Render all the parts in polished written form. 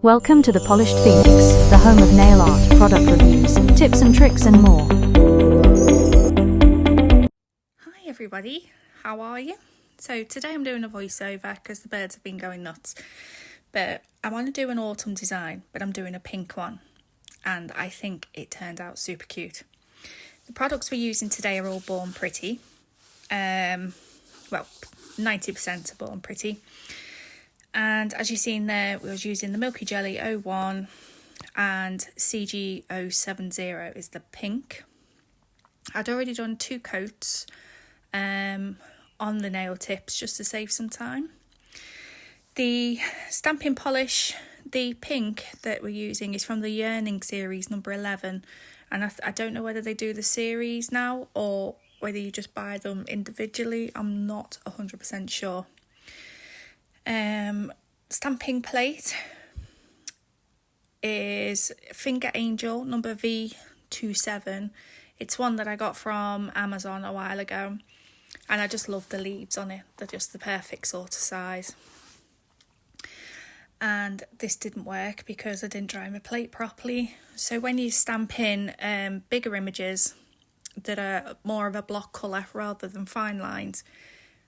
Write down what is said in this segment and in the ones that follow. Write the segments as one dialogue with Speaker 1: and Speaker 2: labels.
Speaker 1: Welcome to the Polished Phoenix, the home of nail art, product reviews, tips and tricks and more.
Speaker 2: Hi everybody, how are you? So today I'm doing a voiceover because the birds have been going nuts. But I want to do an autumn design, but I'm doing a pink one. And I think it turned out super cute. The products we're using today are all Born Pretty. Well, 90% are Born Pretty. And as you've seen there, we was using the Milky Jelly 01 and CG 070 is the pink. I'd already done 2 coats on the nail tips just to save some time. The stamping polish, the pink that we're using is from the Yearning series number 11. And I don't know whether they do the series now or whether you just buy them individually. I'm not 100% sure. Stamping plate is Finger Angel number V27. It's one that I got from Amazon a while ago, and I just love the leaves on it. They're just the perfect sort of size. And this didn't work because I didn't dry my plate properly. So when you stamp in bigger images that are more of a block colour rather than fine lines,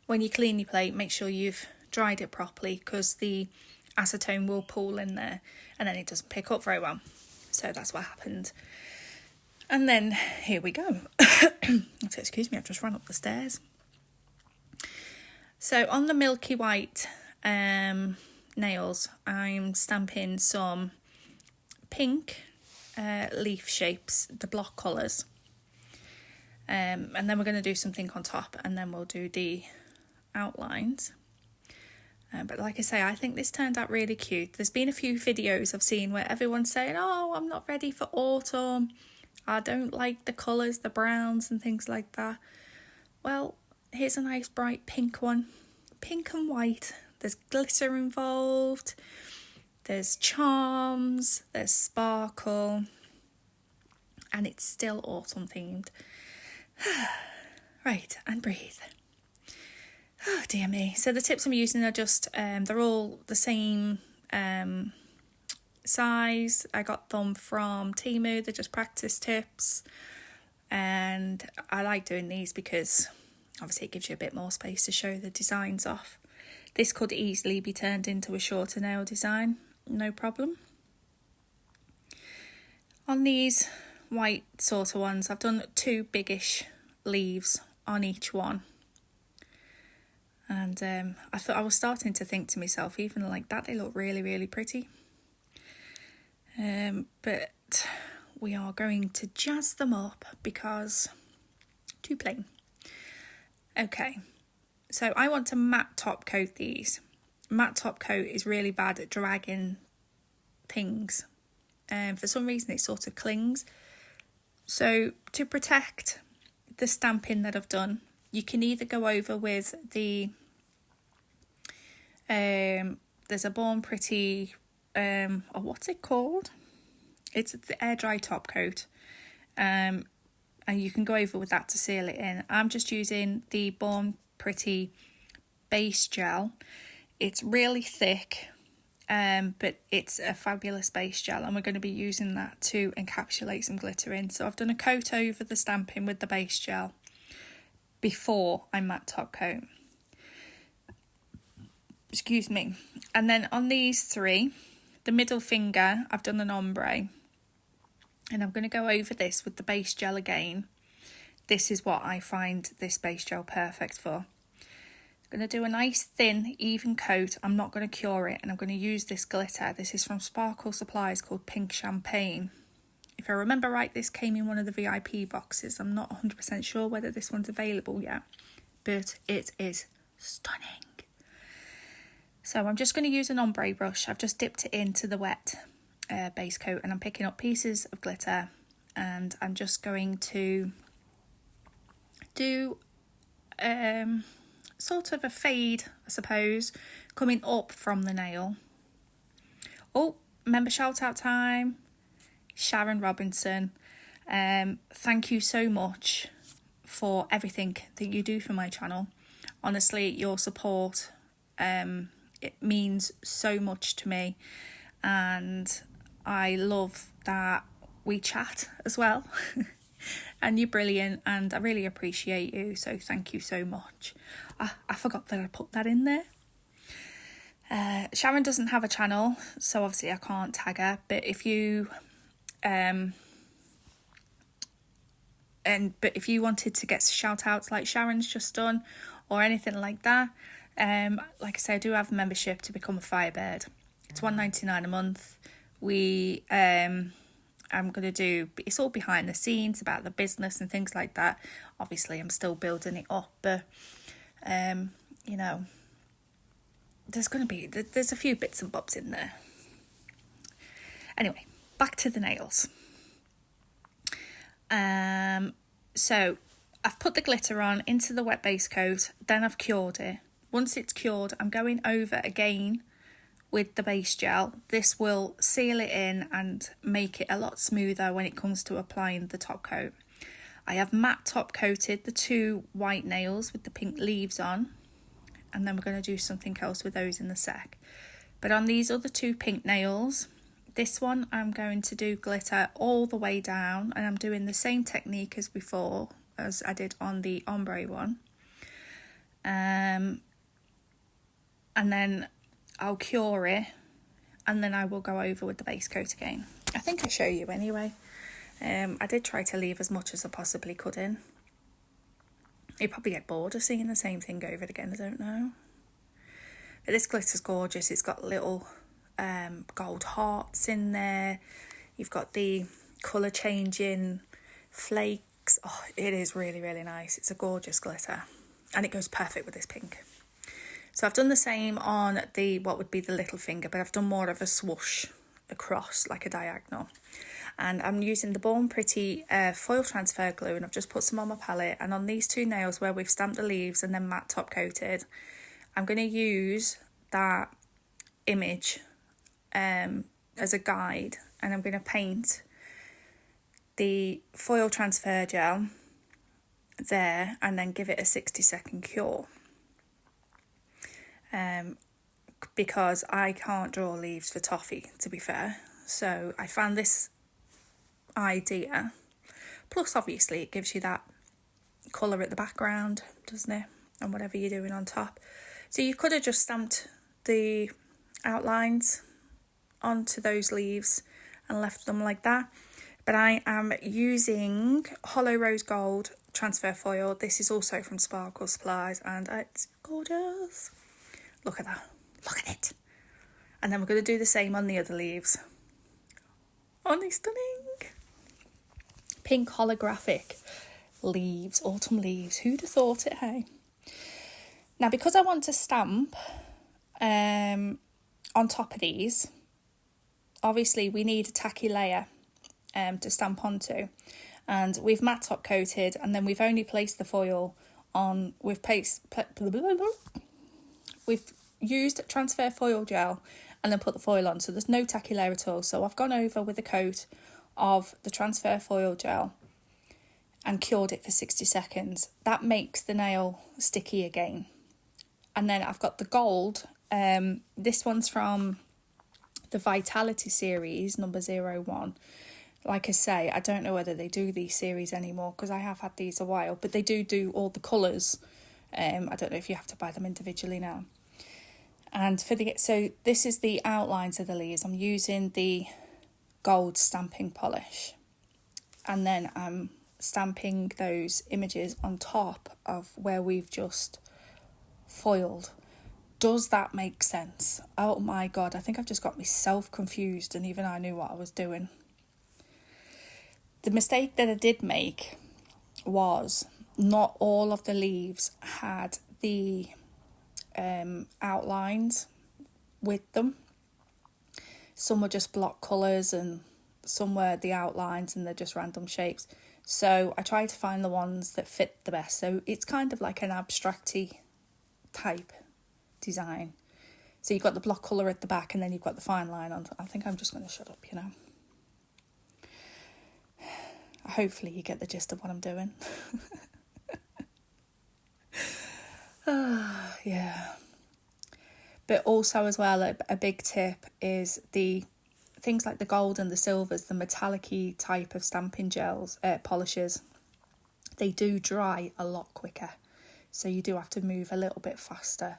Speaker 2: when you clean your plate, make sure you've dried it properly because the acetone will pool in there and then it doesn't pick up very well. So that's what happened. And then here we go. So excuse me, I've just run up the stairs. So on the milky white nails, I'm stamping some pink leaf shapes, the block colours. And then we're going to do something on top and then we'll do the outlines. But like I say, I think this turned out really cute. There's been a few videos I've seen where everyone's saying, oh, I'm not ready for autumn. I don't like the colours, the browns and things like that. Well, here's a nice bright pink one. Pink and white. There's glitter involved. There's charms. There's sparkle. And it's still autumn themed. Right, and breathe. Oh dear me. So the tips I'm using are just, they're all the same size. I got them from Temu. They're just practice tips. And I like doing these because obviously it gives you a bit more space to show the designs off. This could easily be turned into a shorter nail design, no problem. On these white sort of ones, I've done 2 biggish leaves on each one. And I thought I was starting to think to myself, even like that, they look really, really pretty. But we are going to jazz them up because too plain. Okay, so I want to matte top coat these. Matte top coat is really bad at dragging things. For some reason it sort of clings. So to protect the stamping that I've done, you can either go over with the there's a Born Pretty what's it called? It's the air dry top coat, and you can go over with that to seal it in. I'm just using the Born Pretty base gel. It's really thick, but it's a fabulous base gel, and we're going to be using that to encapsulate some glitter in. So I've done a coat over the stamping with the base gel before I matte top coat. Excuse me. And then on these 3, the middle finger, I've done an ombre. And I'm going to go over this with the base gel again. This is what I find this base gel perfect for. I'm going to do a nice thin, even coat. I'm not going to cure it. And I'm going to use this glitter. This is from Sparkle Supplies called Pink Champagne. If I remember right, this came in one of the VIP boxes. I'm not 100% sure whether this one's available yet, but it is stunning. So I'm just going to use an ombre brush. I've just dipped it into the wet base coat and I'm picking up pieces of glitter and I'm just going to do sort of a fade, I suppose, coming up from the nail. Oh, remember shout out time. Sharon Robinson, thank you so much for everything that you do for my channel. Honestly, your support, it means so much to me, and I love that we chat as well. And you're brilliant, and I really appreciate you, so thank you so much. I forgot that I put that in there. Sharon doesn't have a channel, so obviously I can't tag her, but if you if you wanted to get shout outs like Sharon's just done or anything like that, like I say, I do have a membership to become a Firebird. It's $1.99 a month. I'm going to do, it's all behind the scenes about the business and things like that. Obviously I'm still building it up, but you know, there's a few bits and bobs in there. Anyway, back to the nails. So I've put the glitter on into the wet base coat, then I've cured it. Once it's cured, I'm going over again with the base gel. This will seal it in and make it a lot smoother when it comes to applying the top coat. I have matte top coated the 2 white nails with the pink leaves on, and then we're going to do something else with those in a sec. But on these other 2 pink nails, this one I'm going to do glitter all the way down, and I'm doing the same technique as before as I did on the ombre one. And then I'll cure it, and then I will go over with the base coat again. I think I show you anyway. I did try to leave as much as I possibly could in. You probably get bored of seeing the same thing over again, I don't know. But this glitter's gorgeous. It's got little gold hearts in there. You've got the colour changing flakes. Oh, it is really, really nice. It's a gorgeous glitter, and it goes perfect with this pink. So I've done the same on the, what would be the little finger, but I've done more of a swoosh across, like a diagonal. And I'm using the Born Pretty foil transfer glue, and I've just put some on my palette. And on these 2 nails where we've stamped the leaves and then matte top coated, I'm going to use that image as a guide, and I'm going to paint the foil transfer gel there and then give it a 60-second cure. Because I can't draw leaves for toffee, to be fair. So I found this idea. Plus, obviously, it gives you that colour at the background, doesn't it? And whatever you're doing on top. So you could have just stamped the outlines onto those leaves and left them like that. But I am using Hollow Rose Gold transfer foil. This is also from Sparkle Supplies, and it's gorgeous. Look at that. Look at it. And then we're going to do the same on the other leaves. Aren't they stunning? Pink holographic leaves, autumn leaves. Who'd have thought it, hey? Now, because I want to stamp on top of these, obviously we need a tacky layer to stamp onto. And we've matte top coated, and then we've only placed the foil on, we've used transfer foil gel and then put the foil on, so there's no tacky layer at all. So I've gone over with a coat of the transfer foil gel and cured it for 60 seconds. That makes the nail sticky again. And then I've got the gold. This one's from the Vitality series, number 01. Like I say, I don't know whether they do these series anymore, because I have had these a while, but they do all the colours. I don't know if you have to buy them individually now. And so this is the outlines of the leaves. I'm using the gold stamping polish, and then I'm stamping those images on top of where we've just foiled. Does that make sense? Oh my god, I think I've just got myself confused, and even I knew what I was doing. The mistake that I did make was not all of the leaves had the outlines with them. Some were just block colours, and some were the outlines and they're just random shapes. So I tried to find the ones that fit the best. So it's kind of like an abstracty type design. So you've got the block colour at the back, and then you've got the fine line on. I think I'm just going to shut up, you know. Hopefully you get the gist of what I'm doing. Yeah. But also as well, a big tip is the things like the gold and the silvers, the metallic-y type of stamping gels, polishes, they do dry a lot quicker. So you do have to move a little bit faster,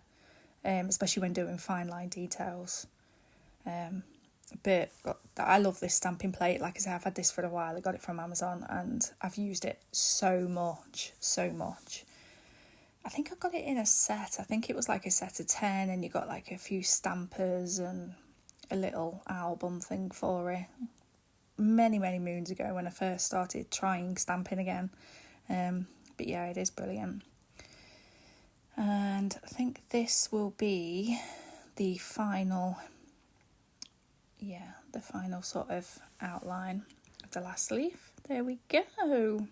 Speaker 2: especially when doing fine line details. But I love this stamping plate. Like I said, I've had this for a while. I got it from Amazon and I've used it so much. I think I got it in a set. I think it was like a set of 10 and you got like a few stampers and a little album thing for it. Many moons ago when I first started trying stamping again. But yeah, it is brilliant. And I think this will be the final sort of outline of the last leaf. There we go.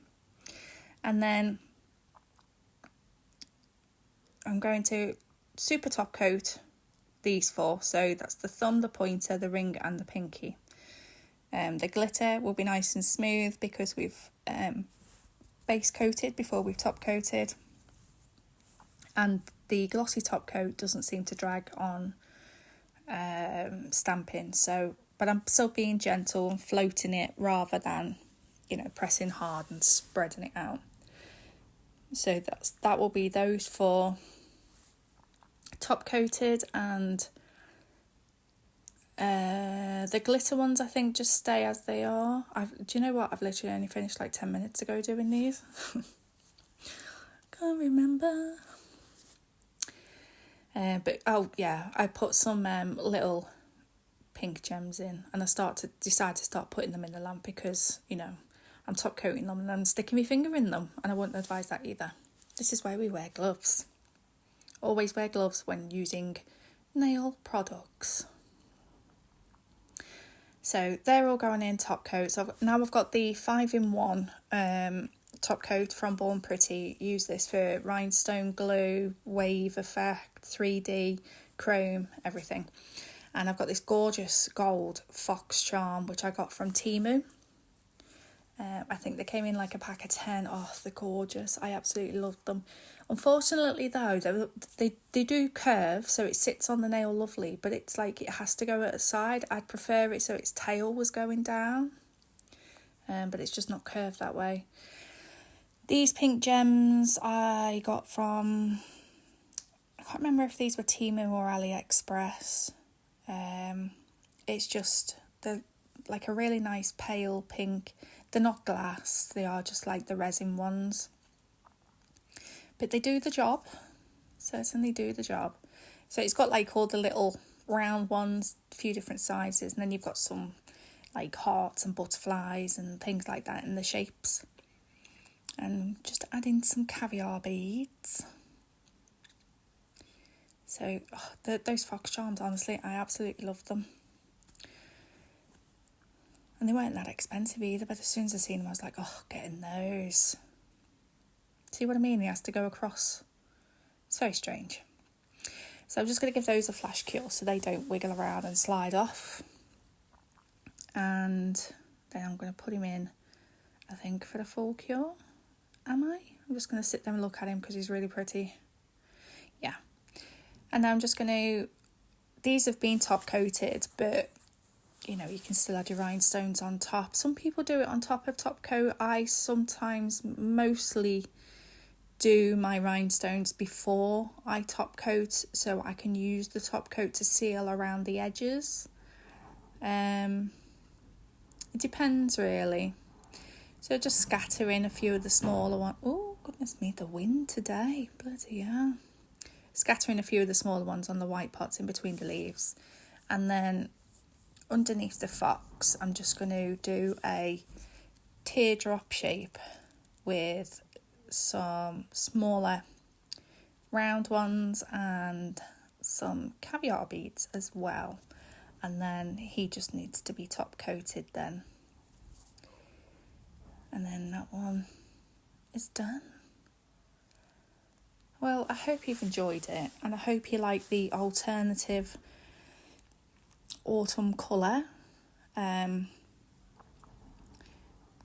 Speaker 2: And then I'm going to super top coat these four. So that's the thumb, the pointer, the ring and the pinky. The glitter will be nice and smooth because we've base coated before we've top coated. And the glossy top coat doesn't seem to drag on stamping, but I'm still being gentle and floating it rather than, pressing hard and spreading it out. So that will be those four top coated, and the glitter ones I think just stay as they are. Do you know what? I've literally only finished like 10 minutes ago doing these. Can't remember. But I put some little pink gems in, and I decide to start putting them in the lamp because I'm top coating them and I'm sticking my finger in them, and I wouldn't advise that either. This is why we wear gloves. Always wear gloves when using nail products. So they're all going in top coat. So now I've got the 5-in-1 top coat from Born Pretty. Use this for rhinestone glue, wave effect, 3D, chrome, everything. And I've got this gorgeous gold fox charm which I got from Temu. I think they came in like a pack of 10. Oh, they're gorgeous. I absolutely loved them. Unfortunately though, they do curve, so it sits on the nail lovely, but it's like it has to go at the side. I'd prefer it so its tail was going down, but it's just not curved that way. These pink gems I got from, I can't remember if these were Temu or AliExpress. It's just, they're like a really nice pale pink. They're not glass, they are just like the resin ones. But they do the job, certainly do the job. So it's got like all the little round ones, a few different sizes, and then you've got some like hearts and butterflies and things like that in the shapes. And just add in some caviar beads. So those fox charms, honestly, I absolutely love them. And they weren't that expensive either, but as soon as I seen them, I was like, oh, getting those. See what I mean? He has to go across. It's very strange. So I'm just going to give those a flash cure so they don't wiggle around and slide off. And then I'm going to put him in, I think, for the full cure. Am I? I'm just going to sit there and look at him because he's really pretty. Yeah. And now I'm just going to... These have been top coated, but... you can still add your rhinestones on top. Some people do it on top of top coat. I sometimes mostly do my rhinestones before I top coat, so I can use the top coat to seal around the edges. It depends really. So just scatter in a few of the smaller ones. Oh, goodness me, the wind today. Bloody hell. Scatter in a few of the smaller ones on the white pots in between the leaves. And then underneath the fox, I'm just going to do a teardrop shape with some smaller round ones and some caviar beads as well. And then he just needs to be top coated then. And then that one is done. Well, I hope you've enjoyed it, and I hope you like the alternative autumn colour.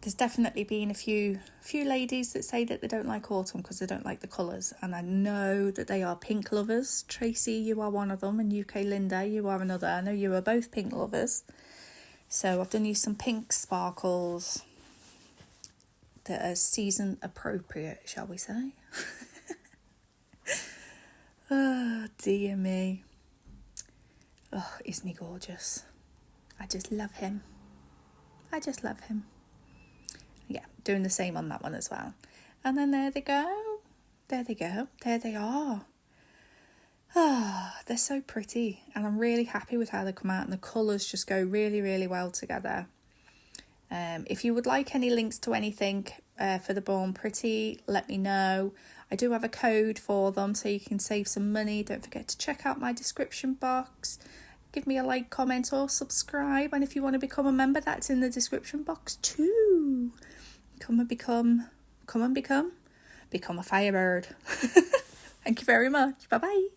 Speaker 2: there's definitely been a few ladies that say that they don't like autumn because they don't like the colours, and I know that they are pink lovers. Tracy, you are one of them, and UK Linda, you are another. I know you are both pink lovers. So I've done you some pink sparkles that are season appropriate, shall we say. Oh, dear me. Oh, isn't he gorgeous? I just love him. Yeah, doing the same on that one as well. And then there they go. There they are. Ah, they're so pretty. And I'm really happy with how they come out. And the colours just go really, really well together. If you would like any links to anything for the Born Pretty, let me know. I do have a code for them so you can save some money. Don't forget to check out my description box. Give me a like, comment or subscribe. And if you want to become a member, that's in the description box too. Become a Firebird. Thank you very much. Bye-bye.